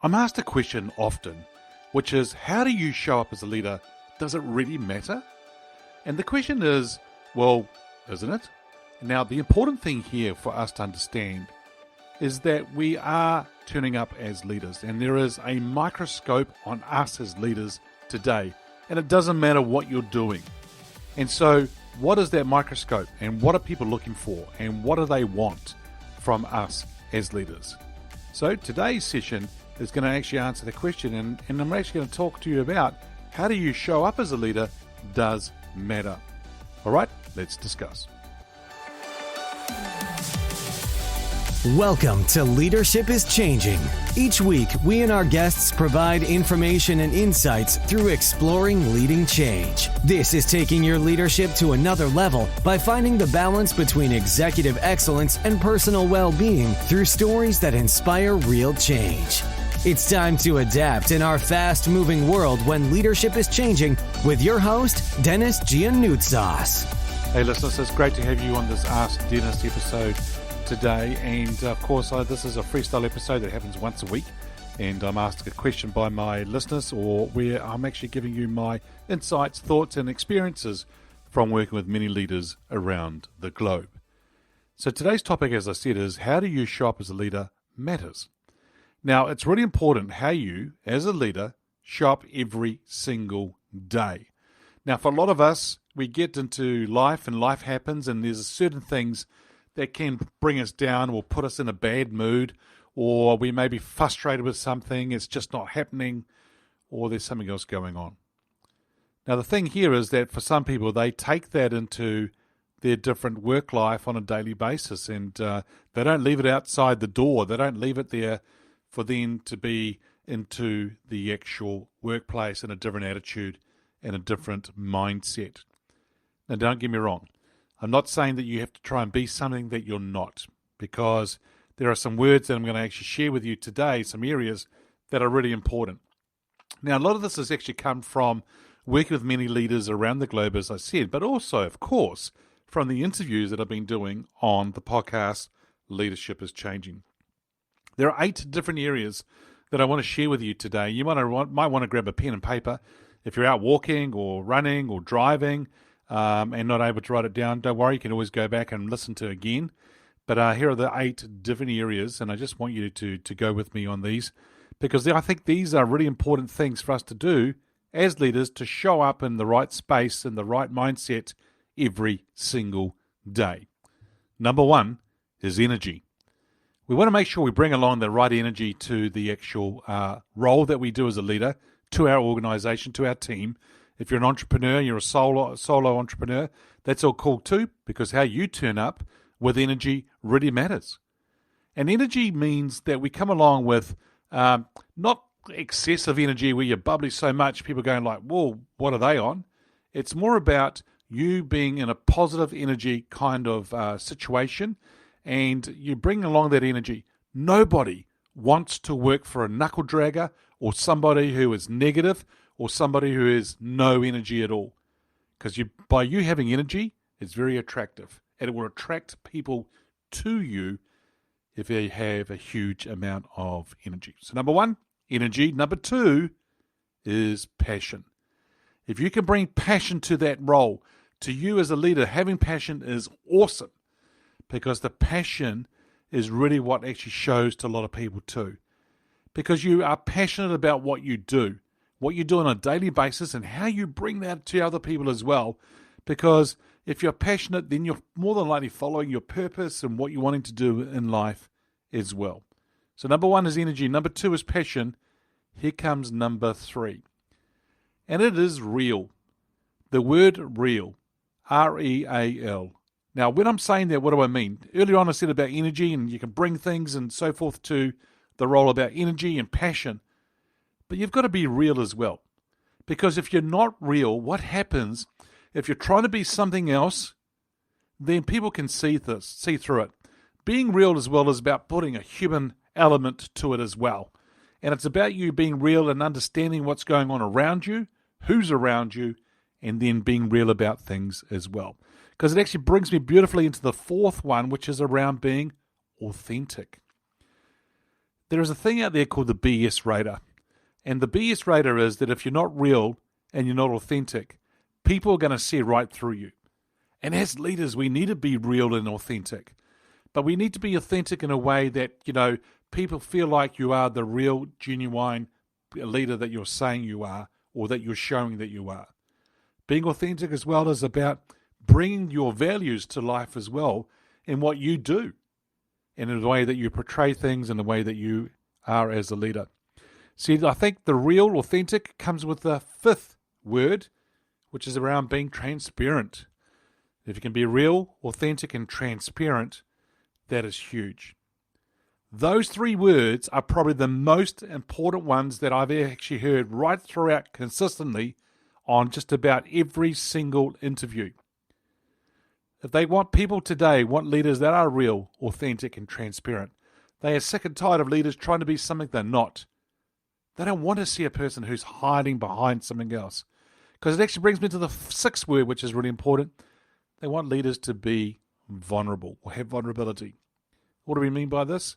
I'm asked a question often, which is, how do you show up as a leader? Does it really matter? And the question is, well, isn't it? Now, the important thing here for us to understand is that we are turning up as leaders, and there is a microscope on us as leaders today, and it doesn't matter what you're doing. And so, what is that microscope, and what are people looking for, and what do they want from us as leaders? So today's session is going to actually answer the question, and I'm actually going to talk to you about how do you show up as a leader does matter. All right, let's discuss. Welcome to Leadership is Changing. Each week, we and our guests provide information and insights through exploring leading change. This is taking your leadership to another level by finding the balance between executive excellence and personal well-being through stories that inspire real change. It's time to adapt in our fast-moving world when leadership is changing with your host, Denis Giannoutsas. Hey listeners, it's great to have you on this Ask Denis episode today, and of course this is a freestyle episode that happens once a week, and I'm asked a question by my listeners, or where I'm actually giving you my insights, thoughts and experiences from working with many leaders around the globe. So today's topic, as I said, is how do you show up as a leader matters. Now, it's really important how you, as a leader, show up every single day. Now, for a lot of us, we get into life and life happens, and there's certain things that can bring us down or put us in a bad mood, or we may be frustrated with something, it's just not happening, or there's something else going on. Now, the thing here is that for some people, they take that into their different work life on a daily basis, and they don't leave it outside the door. They don't leave it there for them to be into the actual workplace in a different attitude and a different mindset. Now, don't get me wrong. I'm not saying that you have to try and be something that you're not, because there are some words that I'm going to actually share with you today, some areas that are really important. Now, a lot of this has actually come from working with many leaders around the globe, as I said, but also, of course, from the interviews that I've been doing on the podcast, Leadership is Changing. There are 8 different areas that I want to share with you today. You might want to grab a pen and paper if you're out walking or running or driving, and not able to write it down. Don't worry, you can always go back and listen to it again. But here are the 8 different areas, and I just want you to go with me on these, because I think these are really important things for us to do as leaders to show up in the right space and the right mindset every single day. Number 1 is energy. We want to make sure we bring along the right energy to the actual role that we do as a leader, to our organization, to our team. If you're an entrepreneur, you're a solo entrepreneur, that's all cool too, because how you turn up with energy really matters. And energy means that we come along with not excessive energy where you're bubbly so much, people going like, whoa, what are they on? It's more about you being in a positive energy kind of situation, and you bring along that energy. Nobody wants to work for a knuckle dragger or somebody who is negative or somebody who has no energy at all. Because by you having energy, it's very attractive. And it will attract people to you if they have a huge amount of energy. So number 1, energy. Number 2 is passion. If you can bring passion to that role, to you as a leader, having passion is awesome. Because the passion is really what actually shows to a lot of people too. Because you are passionate about what you do on a daily basis, and how you bring that to other people as well. Because if you're passionate, then you're more than likely following your purpose and what you're wanting to do in life as well. So number 1 is energy. Number 2 is passion. Here comes number 3. And it is real. The word real. R-E-A-L. Now, when I'm saying that, what do I mean? Earlier on I said about energy, and you can bring things and so forth to the role about energy and passion. But you've got to be real as well. Because if you're not real, what happens if you're trying to be something else, then people can see through it. Being real as well is about putting a human element to it as well. And it's about you being real and understanding what's going on around you, who's around you, and then being real about things as well. Because it actually brings me beautifully into the 4th one, which is around being authentic. There is a thing out there called the BS rater. And the BS rater is that if you're not real and you're not authentic, people are going to see right through you. And as leaders, we need to be real and authentic. But we need to be authentic in a way that, people feel like you are the real, genuine leader that you're saying you are, or that you're showing that you are. Being authentic as well is about bringing your values to life as well in what you do, and in the way that you portray things, and the way that you are as a leader. See, I think the real, authentic comes with the fifth word, which is around being transparent. If you can be real, authentic, and transparent, that is huge. Those three words are probably the most important ones that I've actually heard right throughout consistently on just about every single interview. If they want people today, want leaders that are real, authentic, and transparent, they are sick and tired of leaders trying to be something they're not. They don't want to see a person who's hiding behind something else. Because it actually brings me to the sixth word, which is really important. They want leaders to be vulnerable or have vulnerability. What do we mean by this?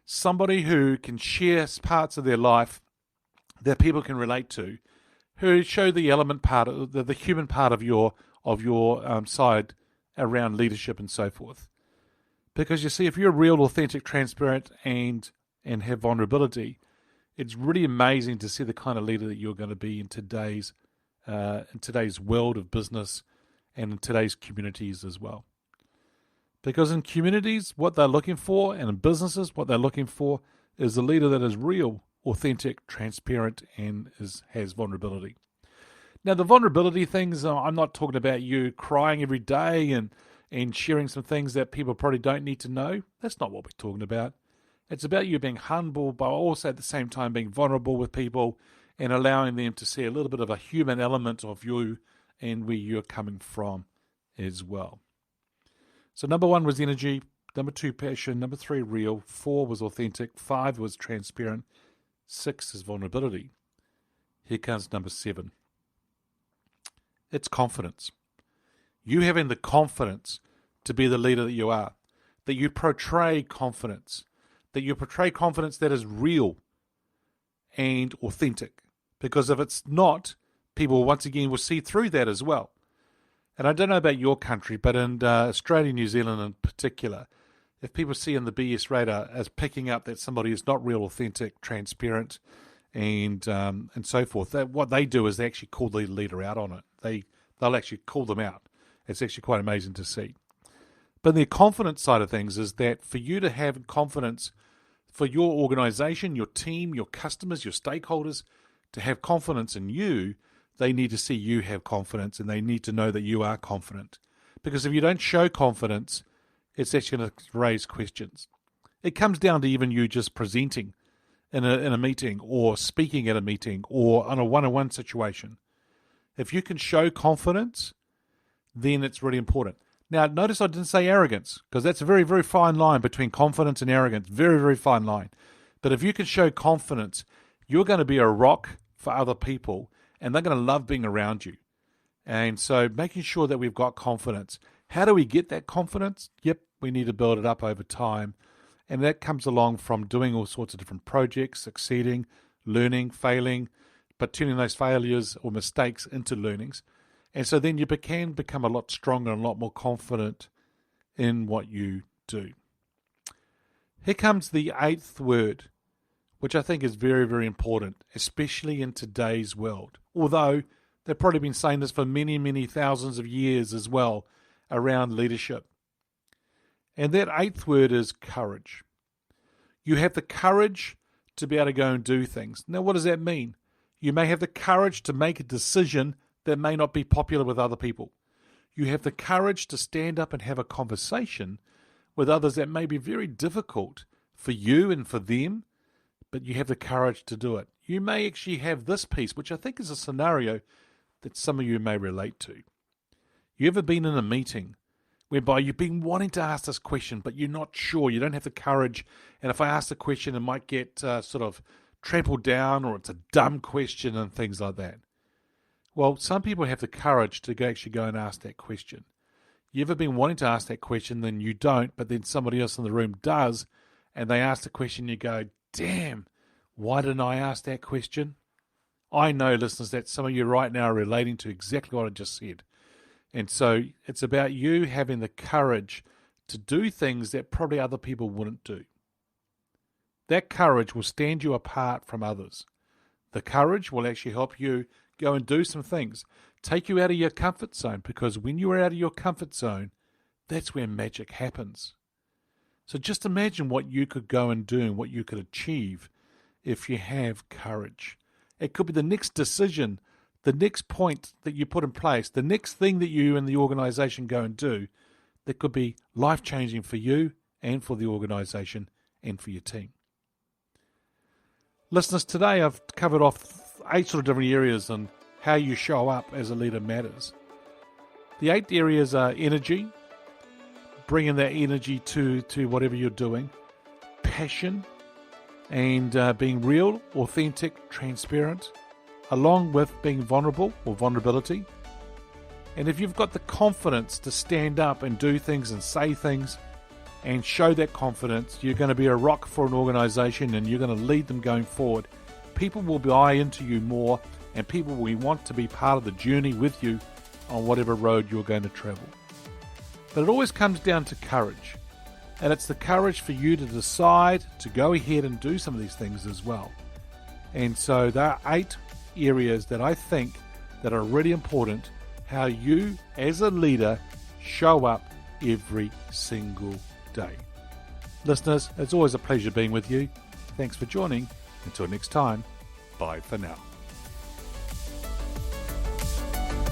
Somebody who can share parts of their life that people can relate to, who show the element part, the human part of your side around leadership and so forth. Because you see, if you're real, authentic, transparent, and have vulnerability, it's really amazing to see the kind of leader that you're going to be in today's world of business and in today's communities as well. Because in communities, what they're looking for, and in businesses, what they're looking for is a leader that is real, authentic, transparent, and has vulnerability. Now, the vulnerability things, I'm not talking about you crying every day and sharing some things that people probably don't need to know. That's not what we're talking about. It's about you being humble, but also at the same time being vulnerable with people and allowing them to see a little bit of a human element of you and where you're coming from as well. So number 1 was energy, number 2, passion, number 3, real, 4 was authentic, 5 was transparent, 6 is vulnerability. Here comes number 7. It's confidence. You having the confidence to be the leader that you are, that you portray confidence, that is real and authentic. Because if it's not, people once again will see through that as well. And I don't know about your country, but in Australia, New Zealand in particular, if people see in the BS radar as picking up that somebody is not real, authentic, transparent, and so forth, what they do is they actually call the leader out on it. They'll actually call them out. It's actually quite amazing to see. But the confidence side of things is that for you to have confidence for your organization, your team, your customers, your stakeholders, to have confidence in you, they need to see you have confidence, and they need to know that you are confident. Because if you don't show confidence, it's actually going to raise questions. It comes down to even you just presenting in a meeting, or speaking at a meeting, or on a one-on-one situation. If you can show confidence, then it's really important. Now, notice I didn't say arrogance, because that's a very, very fine line between confidence and arrogance. Very, very fine line. But if you can show confidence, you're going to be a rock for other people, and they're going to love being around you. And so making sure that we've got confidence. How do we get that confidence? Yep, we need to build it up over time. And that comes along from doing all sorts of different projects, succeeding, learning, failing, but turning those failures or mistakes into learnings. And so then you can become a lot stronger and a lot more confident in what you do. Here comes the 8th word, which I think is very, very important, especially in today's world. Although they've probably been saying this for many, many thousands of years as well around leadership. And that 8th word is courage. You have the courage to be able to go and do things. Now, what does that mean? You may have the courage to make a decision that may not be popular with other people. You have the courage to stand up and have a conversation with others that may be very difficult for you and for them, but you have the courage to do it. You may actually have this piece, which I think is a scenario that some of you may relate to. You ever been in a meeting whereby you've been wanting to ask this question, but you're not sure, you don't have the courage, and if I ask the question, it might get sort of trampled down, or it's a dumb question and things like that. Well, some people have the courage to actually go and ask that question. You ever been wanting to ask that question, then you don't, but then somebody else in the room does, and they ask the question, you go, damn, why didn't I ask that question? I know, listeners, that some of you right now are relating to exactly what I just said. And so it's about you having the courage to do things that probably other people wouldn't do. That courage will stand you apart from others. The courage will actually help you go and do some things, take you out of your comfort zone, because when you are out of your comfort zone, that's where magic happens. So just imagine what you could go and do and what you could achieve if you have courage. It could be the next decision, the next point that you put in place, the next thing that you and the organization go and do that could be life-changing for you and for the organization and for your team. Listeners, today I've covered off 8 sort of different areas on how you show up as a leader matters. The 8 areas are energy, bringing that energy to whatever you're doing, passion, and being real, authentic, transparent, along with being vulnerable or vulnerability. And if you've got the confidence to stand up and do things and say things and show that confidence, you're going to be a rock for an organization and you're going to lead them going forward. People will buy into you more and people will want to be part of the journey with you on whatever road you're going to travel. But it always comes down to courage. And it's the courage for you to decide to go ahead and do some of these things as well. And so there are 8 areas that I think that are really important, how you as a leader show up every single day. Listeners, it's always a pleasure being with you. Thanks for joining. Until next time, bye for now.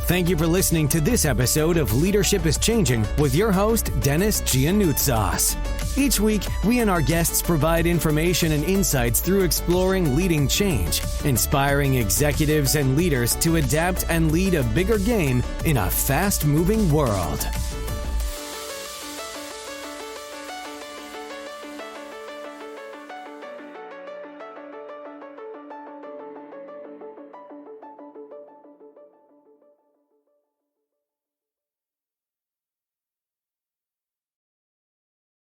Thank you for listening to this episode of Leadership is Changing with your host, Denis Giannoutsas. Each week, we and our guests provide information and insights through exploring leading change, inspiring executives and leaders to adapt and lead a bigger game in a fast-moving world.